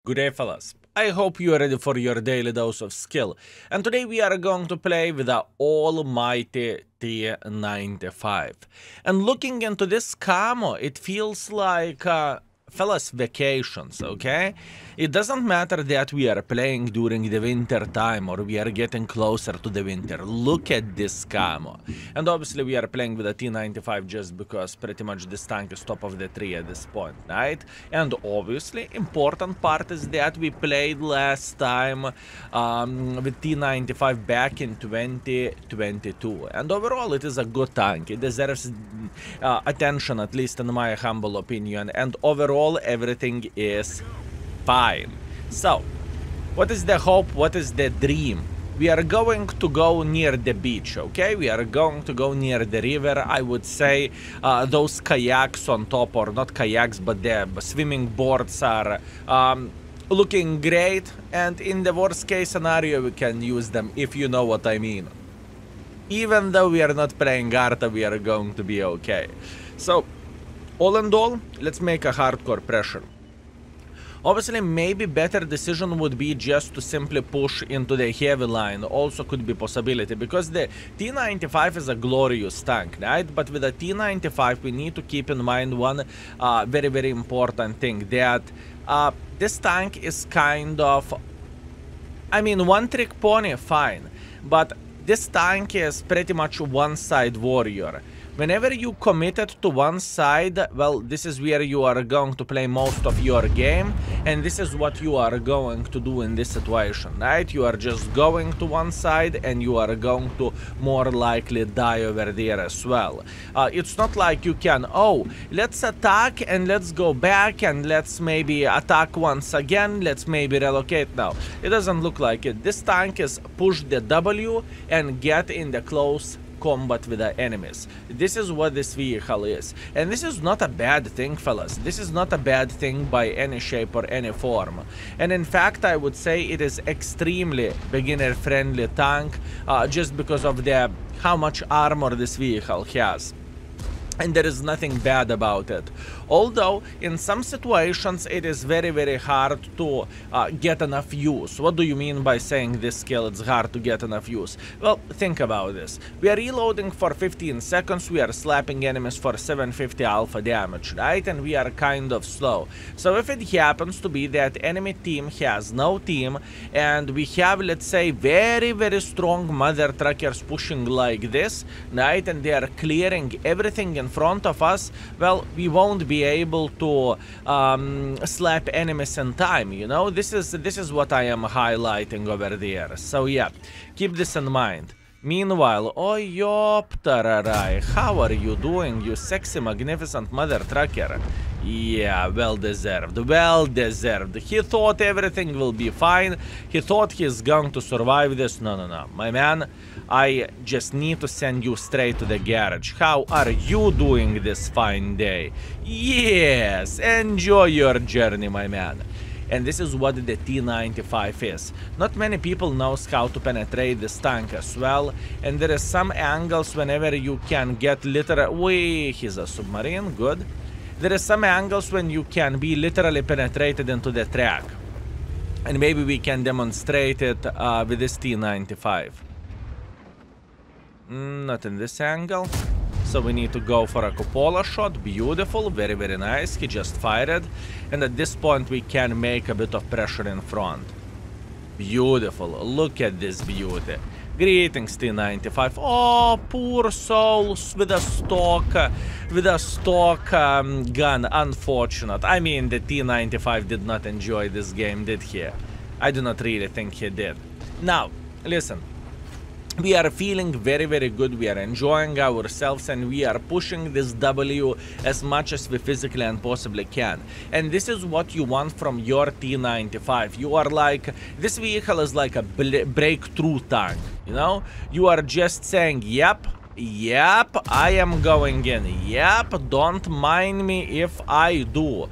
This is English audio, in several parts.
Good day, fellas. I hope you are ready for your daily dose of skill. And today we are going to play with the almighty T95. And looking into this camo, it feels like fellas vacations, okay? It doesn't matter that we are playing during the winter time or we are getting closer to the winter. Look at this camo. And obviously we are playing with a T95 just because pretty much this tank is top of the tree at this point, right? And obviously important part is that we played last time with T95 back in 2022. And overall it is a good tank. It deserves attention, at least in my humble opinion. And overall everything is fine. So, what is the hope? What is the dream? We are going to go near the beach, okay? We are going to go near the river. I would say those kayaks on top, or not kayaks, but the swimming boards are looking great. And in the worst case scenario, we can use them, if you know what I mean. Even though we are not playing Arta, we are going to be okay. So, all in all, let's make a hardcore pressure. Obviously, maybe better decision would be just to simply push into the heavy line. Also could be possibility, because the T95 is a glorious tank, right? But with the T95, we need to keep in mind one very, very important thing, that this tank is kind of, I mean, one-trick pony, fine, but this tank is pretty much one-side warrior. Whenever you committed to one side, well, this is where you are going to play most of your game, and this is what you are going to do in this situation, right? You are just going to one side, and you are going to more likely die over there as well. It's not like you can, oh, let's attack and let's go back and let's maybe attack once again, let's maybe relocate now. It doesn't look like it. This tank is push the W and get in the close combat with the enemies. This is what this vehicle is, and this is not a bad thing, fellas. This is not a bad thing by any shape or any form, and in fact I would say it is extremely beginner friendly tank, just because of the how much armor this vehicle has. And there is nothing bad about it. Although, in some situations, it is very, very hard to get enough use. What do you mean by saying this skill it's hard to get enough use? Well, think about this. We are reloading for 15 seconds, we are slapping enemies for 750 alpha damage, right? And we are kind of slow. So if it happens to be that enemy team has no team, and we have, let's say, very, very strong mother truckers pushing like this, right? And they are clearing everything in front of us, well, we won't be able to slap enemies in time, you know? This is what I am highlighting over there. So yeah, keep this in mind. Meanwhile, oh yoptararai, how are you doing, you sexy magnificent mother trucker? Yeah, well deserved, well deserved. He thought everything will be fine. He thought he's going to survive this. No, no, no, my man, I just need to send you straight to the garage. How are you doing this fine day? Yes, enjoy your journey, my man. And this is what the T95 is. Not many people knows how to penetrate this tank as well, and there is some angles whenever you can get literally... He's a submarine, good. There is some angles when you can be literally penetrated into the track. And maybe we can demonstrate it with this T95. Not in this angle. So we need to go for a cupola shot. Beautiful, very, very nice. He just fired. And at this point we can make a bit of pressure in front. Beautiful. Look at this beauty. Greetings, T95. Oh, poor souls with a stock gun. Unfortunate. I mean, the T95 did not enjoy this game, did he? I do not really think he did. Now, listen. We are feeling very, very good. We are enjoying ourselves, and we are pushing this W as much as we physically and possibly can. And this is what you want from your T95. You are like, this vehicle is like a breakthrough tank, you know? You are just saying, yep, I am going in. Yep, don't mind me if I do.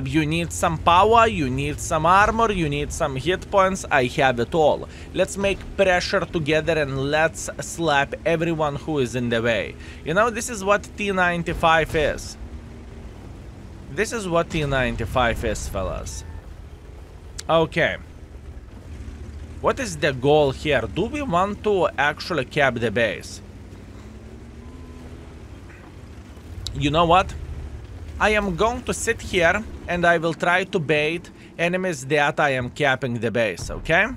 You need some power, you need some armor, you need some hit points. I have it all. Let's make pressure together and let's slap everyone who is in the way. You know, this is what T95 is. This is what T95 is, fellas. Okay. What is the goal here? Do we want to actually cap the base? You know what? I am going to sit here and I will try to bait enemies that I am capping the base, okay?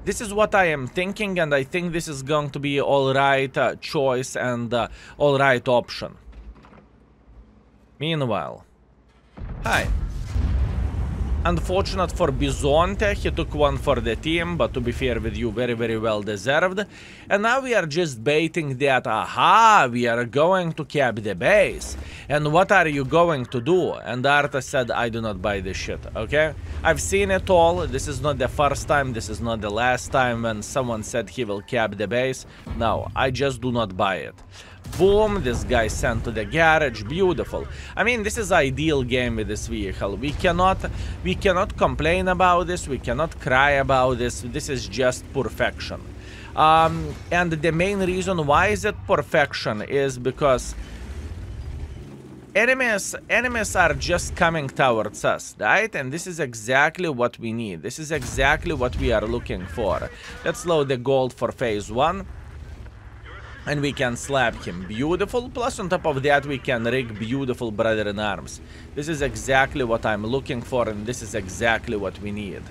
This is what I am thinking, and I think this is going to be alright choice and alright option. Meanwhile, hi. Unfortunate for Bizonte, he took one for the team, but to be fair with you, very, very well deserved. And now we are just baiting that, aha, we are going to cap the base. And what are you going to do? And Arta said, I do not buy this shit, okay? I've seen it all. This is not the first time, this is not the last time when someone said he will cap the base. No, I just do not buy it. Boom, this guy sent to the garage, beautiful. I mean, this is ideal game with this vehicle. We cannot complain about this, we cannot cry about this. This is just perfection. And the main reason why is it perfection is because enemies are just coming towards us, right? And this is exactly what we need. This is exactly what we are looking for. Let's load the gold for phase 1. And we can slap him. Beautiful. Plus on top of that we can rig beautiful brother in arms. This is exactly what I'm looking for, and this is exactly what we need.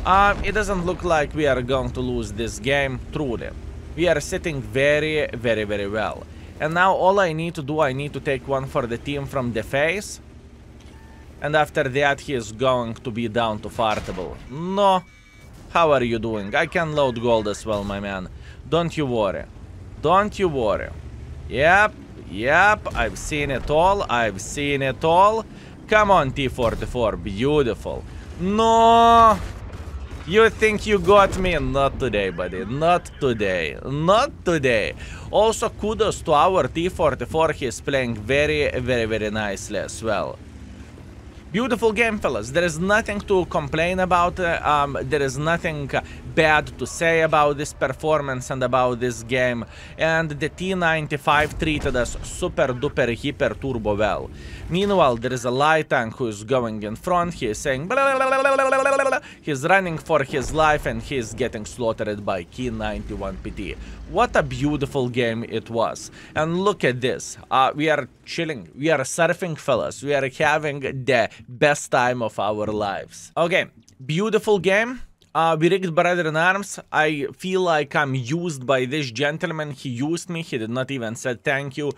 It doesn't look like we are going to lose this game, truly. We are sitting very, very, very well. And now all I need to do, I need to take one for the team from the face. And after that he is going to be down to fartable. No. How are you doing? I can load gold as well, my man. Don't you worry. Don't you worry. Yep, I've seen it all. I've seen it all. Come on, T94. Beautiful. No! You think you got me? Not today, buddy. Not today. Not today. Also, kudos to our T44. He's playing very, very, very nicely as well. Beautiful game, fellas. There is nothing to complain about. There is nothing bad to say about this performance and about this game. And the T95 treated us super duper hyper turbo well. Meanwhile, there is a light tank who is going in front. He is saying blah, blah, blah, blah, blah, blah, blah, blah. He's running for his life and he's getting slaughtered by T91 PT. What a beautiful game it was. And look at this. We are chilling. We are surfing, fellas. We are having the best time of our lives. Okay, beautiful game. We rigged brother in arms. I feel like I'm used by this gentleman. He used me. He did not even say thank you.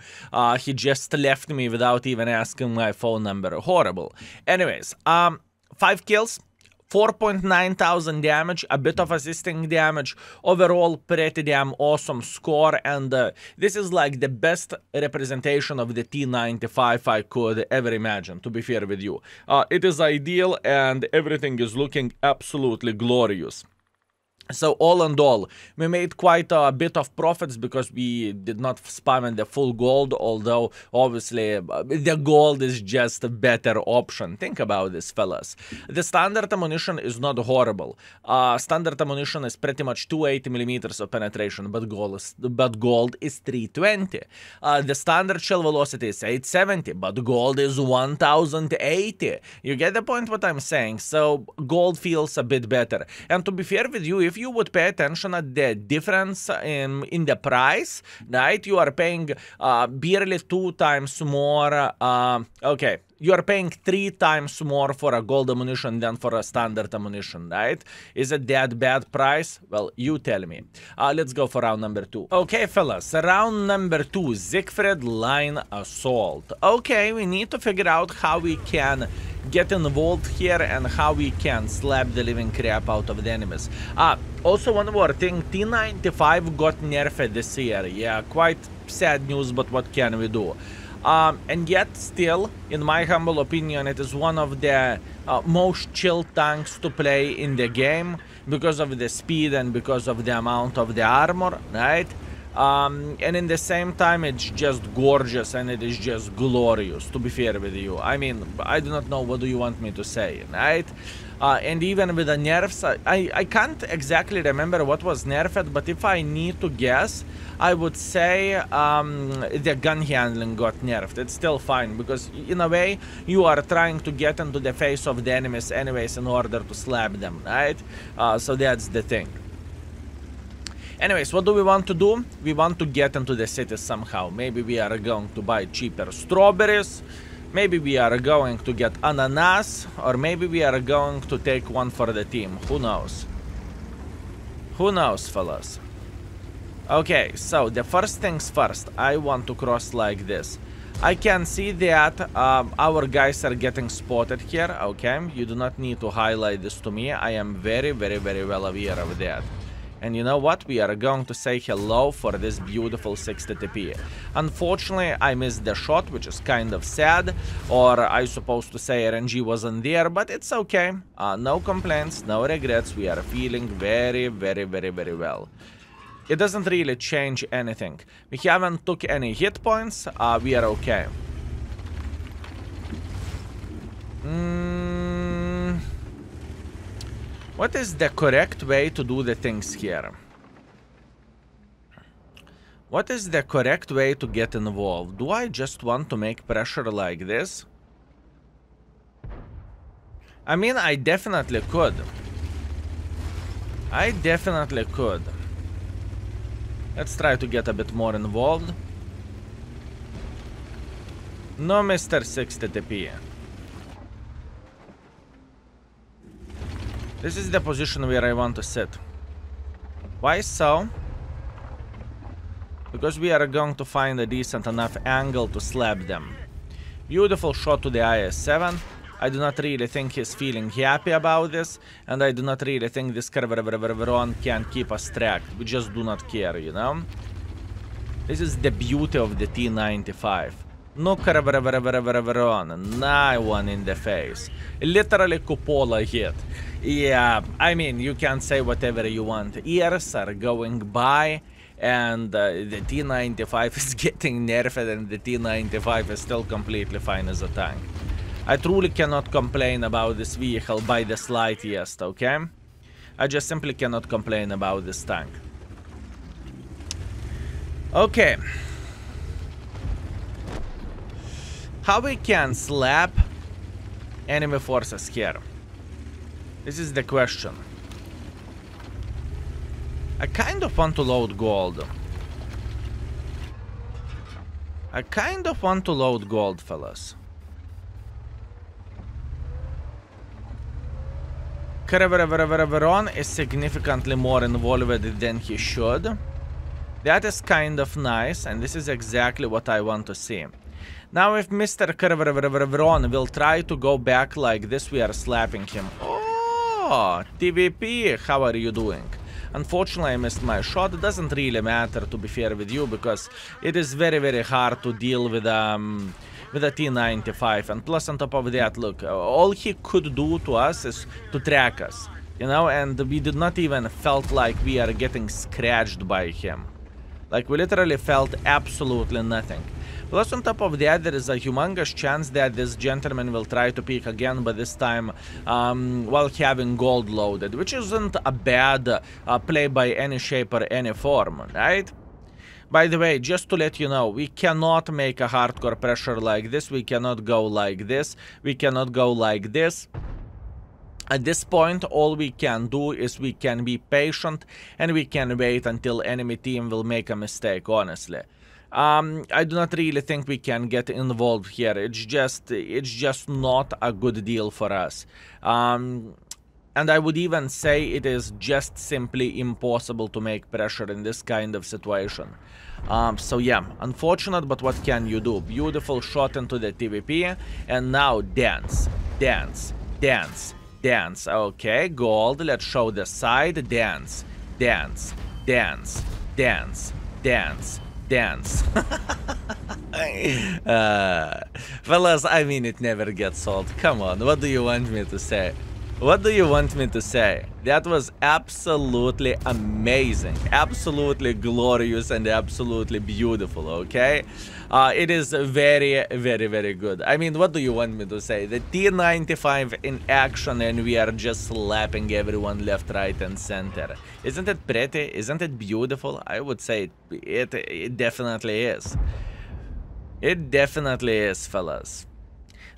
He just left me without even asking my phone number. Horrible. Anyways, 5 kills. 4.9 thousand damage, a bit of assisting damage, overall pretty damn awesome score, and this is like the best representation of the T95 I could ever imagine, to be fair with you. It is ideal and everything is looking absolutely glorious. So all in all, we made quite a bit of profits because we did not spam in the full gold, although obviously the gold is just a better option. Think about this, fellas. The standard ammunition is not horrible. Standard ammunition is pretty much 280 millimeters of penetration, but gold is 320. The standard shell velocity is 870, but gold is 1080. You get the point what I'm saying? So gold feels a bit better. And to be fair with you, if you would pay attention at the difference in the price, right? You are paying barely 2 times more. Okay, you are paying 3 times more for a gold ammunition than for a standard ammunition, right? Is it that bad price? Well, you tell me. Let's go for round number 2. Okay, fellas, round number 2, Siegfried Line Assault. Okay, we need to figure out how we can get involved here and how we can slap the living crap out of the enemies. Also one more thing, T95 got nerfed this year. Yeah, quite sad news, but what can we do? And yet still, in my humble opinion, it is one of the most chill tanks to play in the game because of the speed and because of the amount of the armor, right? And in the same time, it's just gorgeous and it is just glorious, to be fair with you. I mean, I do not know what do you want me to say, right? And even with the nerfs, I can't exactly remember what was nerfed, but if I need to guess, I would say the gun handling got nerfed. It's still fine, because in a way, you are trying to get into the face of the enemies anyways in order to slap them, right? So that's the thing. Anyways, what do we want to do? We want to get into the city somehow. Maybe we are going to buy cheaper strawberries. Maybe we are going to get ananas. Or maybe we are going to take one for the team. Who knows? Who knows, fellas? Okay, so the first things first. I want to cross like this. I can see that our guys are getting spotted here. Okay, you do not need to highlight this to me. I am very, very, very well aware of that. And you know what? We are going to say hello for this beautiful 60 TP. Unfortunately, I missed the shot, which is kind of sad. Or I supposed to say RNG wasn't there, but it's okay. No complaints, no regrets. We are feeling very, very, very, very well. It doesn't really change anything. We haven't took any hit points. We are okay. What is the correct way to do the things here? What is the correct way to get involved? Do I just want to make pressure like this? I mean, I definitely could. I definitely could. Let's try to get a bit more involved. No, Mr. 60 TP. This is the position where I want to sit. Why so? Because we are going to find a decent enough angle to slap them. Beautiful shot to the IS-7. I do not really think he's feeling happy about this, and I do not really think this Carveron can keep us tracked. We just do not care, you know? This is the beauty of the T95. No Carveron, no one in the face. Literally cupola hit. Yeah, I mean, you can say whatever you want. Years are going by, and the T95 is getting nerfed, and the T95 is still completely fine as a tank. I truly cannot complain about this vehicle by the slightest, okay? I just simply cannot complain about this tank. Okay. How we can slap enemy forces here? This is the question. I kind of want to load gold. I kind of want to load gold, fellas. Carveron is significantly more involved than he should. That is kind of nice, and this is exactly what I want to see. Now, if Mr. Carveron will try to go back like this, we are slapping him. Oh, TVP, how are you doing? Unfortunately, I missed my shot. It doesn't really matter, to be fair with you, because it is very, very hard to deal with a T95. And plus, on top of that, look, all he could do to us is to track us, you know, and we did not even felt like we are getting scratched by him. Like, we literally felt absolutely nothing. Plus, on top of that, there is a humongous chance that this gentleman will try to peek again, but this time while having gold loaded, which isn't a bad play by any shape or any form, right? By the way, just to let you know, we cannot make a hardcore pressure like this. We cannot go like this. We cannot go like this. At this point, all we can do is we can be patient and we can wait until enemy team will make a mistake, honestly. I do not really think we can get involved here. It's just not a good deal for us. And I would even say it is just simply impossible to make pressure in this kind of situation. So yeah, unfortunate, but what can you do? Beautiful shot into the TVP, and now dance, dance, dance, dance. Okay, gold, let's show the side. Dance, dance, dance, dance, dance, dance. Fellas, I mean, it never gets old. Come on, what do you want me to say? What do you want me to say? That was absolutely amazing, absolutely glorious, and absolutely beautiful, okay? It is very, very, very good. I mean, what do you want me to say? The T95 in action, and we are just slapping everyone left, right, and center. Isn't it pretty? Isn't it beautiful? I would say it definitely is. It definitely is, fellas.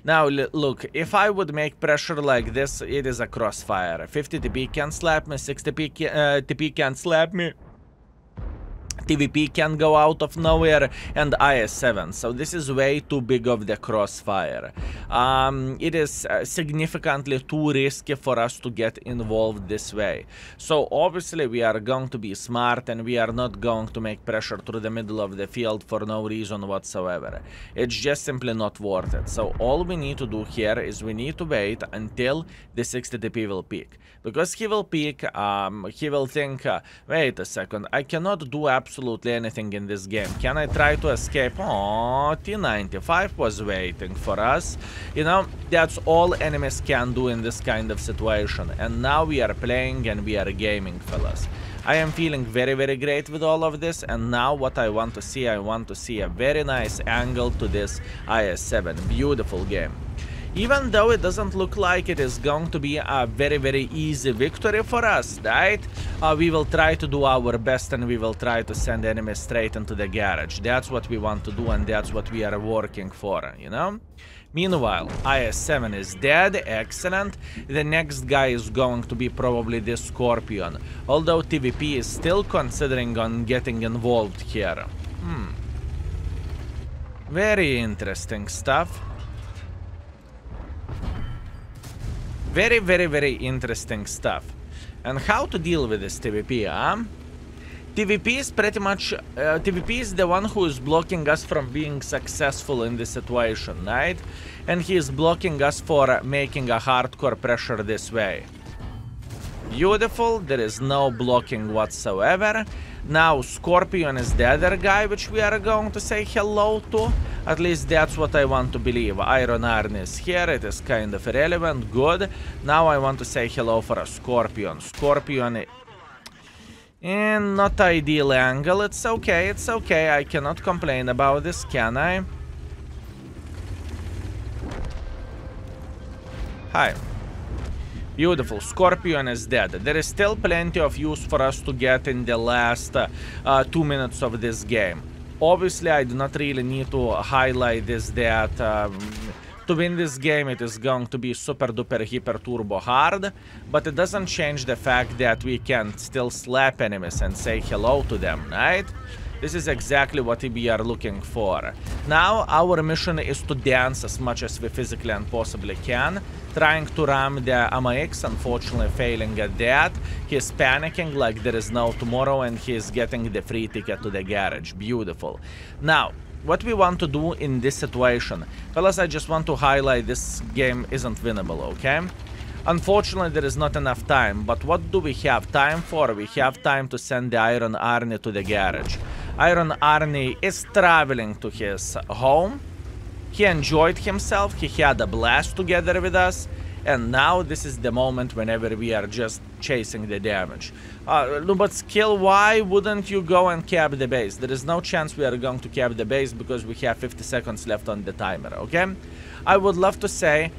Now, look, if I would make pressure like this, it is a crossfire. 50 TP can slap me, 60 TP can slap me. TVP can go out of nowhere, and IS-7. So this is way too big of the crossfire. It is significantly too risky for us to get involved this way. So obviously we are going to be smart, and we are not going to make pressure through the middle of the field for no reason whatsoever. It's just simply not worth it. So all we need to do here is we need to wait until the 60 TP will peak. Because he will peak, he will think, wait a second, I cannot do absolutely anything in this game. Can I try to escape? Oh, T95 was waiting for us. You know, that's all enemies can do in this kind of situation. And now we are playing and we are gaming, fellas. I am feeling very, very great with all of this. And now what I want to see a very nice angle to this IS-7. Beautiful game. Even though it doesn't look like it is going to be a very, very easy victory for us, right? We will try to do our best, and we will try to send enemies straight into the garage. That's what we want to do, and that's what we are working for, you know? Meanwhile, IS-7 is dead, excellent. The next guy is going to be probably this Scorpion, although TVP is still considering on getting involved here. Very interesting stuff. Very, very, very interesting stuff. And how to deal with this TVP, huh? TVP is pretty much... TVP is the one who is blocking us from being successful in this situation, right? And he is blocking us for making a hardcore pressure this way. Beautiful, there is no blocking whatsoever. Now Scorpion is the other guy which we are going to say hello to. At least that's what I want to believe. Iron Arn is here, it is kind of irrelevant, good. Now I want to say hello for a Scorpion. Scorpion in not ideal angle, it's okay, I cannot complain about this, can I? Hi. Beautiful, Scorpion is dead. There is still plenty of use for us to get in the last 2 minutes of this game. Obviously, I do not really need to highlight this, that to win this game it is going to be super duper hyper turbo hard, but it doesn't change the fact that we can still slap enemies and say hello to them, right? This is exactly what we are looking for. Now, our mission is to dance as much as we physically and possibly can, trying to ram the AMX, unfortunately failing at that. He's panicking like there is no tomorrow, and he's getting the free ticket to the garage. Beautiful. Now, what we want to do in this situation, fellas, I just want to highlight this game isn't winnable, okay? Unfortunately, there is not enough time, but what do we have time for? We have time to send the Iron Arnie to the garage. Iron Arnie is traveling to his home. He enjoyed himself, he had a blast together with us, and now this is the moment whenever we are just chasing the damage. No, but Skill, why wouldn't you go and cap the base? There is no chance we are going to cap the base because we have 50 seconds left on the timer, okay? I would love to say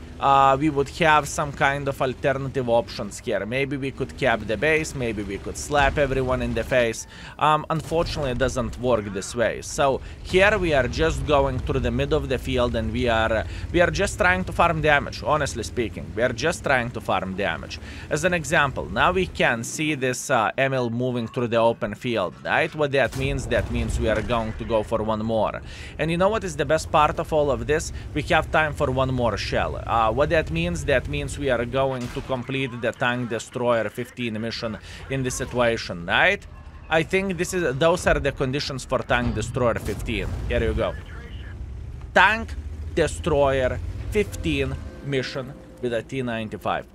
we would have some kind of alternative options here. Maybe we could cap the base, maybe we could slap everyone in the face. Unfortunately, it doesn't work this way. So here we are just going through the middle of the field, and we are just trying to farm damage, honestly speaking. We are just trying to farm damage. As an example, now we can see this Emil moving through the open field, right? What that means we are going to go for one more. And you know what is the best part of all of this? We have time for one more shell. What that means we are going to complete the Tank Destroyer 15 mission in this situation, right? I think those are the conditions for Tank Destroyer 15. Here you go. Tank Destroyer 15 mission with a T95.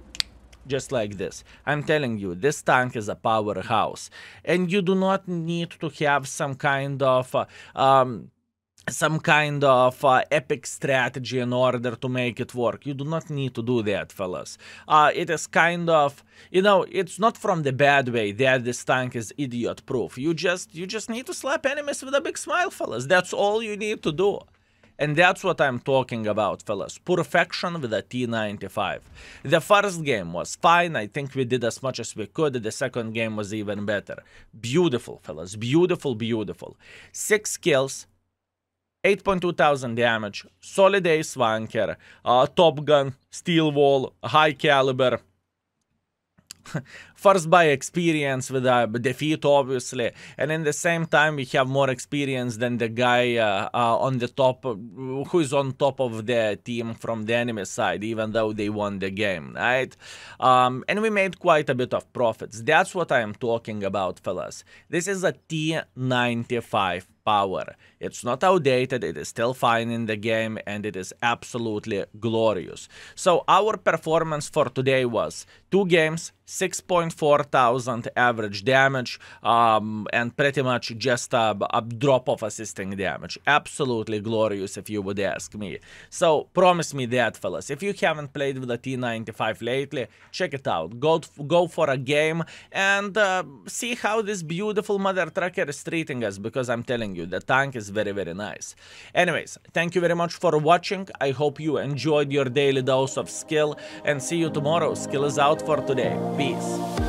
Just like this. I'm telling you, this tank is a powerhouse. And you do not need to have some kind of some kind of epic strategy in order to make it work. You do not need to do that, fellas. It is kind of, you know, it's not from the bad way that this tank is idiot proof. You just need to slap enemies with a big smile, fellas. That's all you need to do. And that's what I'm talking about, fellas. Perfection with a T95. The first game was fine. I think we did as much as we could. The second game was even better. Beautiful, fellas. Beautiful, beautiful. 6 kills. 8.2 thousand damage, solid ace wanker, top gun, steel wall, high caliber. First by experience with a defeat, obviously, and in the same time we have more experience than the guy on the top, who is on top of the team from the enemy side, even though they won the game, right? And we made quite a bit of profits. That's what I am talking about, fellas. This is a T95 power. It's not outdated, it is still fine in the game, and it is absolutely glorious. So our performance for today was 2 games, 6.4 thousand average damage, and pretty much just a drop of assisting damage. Absolutely glorious, if you would ask me. So promise me that, fellas. If you haven't played with the T95 lately, check it out. Go for a game and see how this beautiful mother trucker is treating us, because I'm telling you, the tank is very, very nice. Anyways, thank you very much for watching. I hope you enjoyed your daily dose of skill, and see you tomorrow. Skill is out for today. Peace.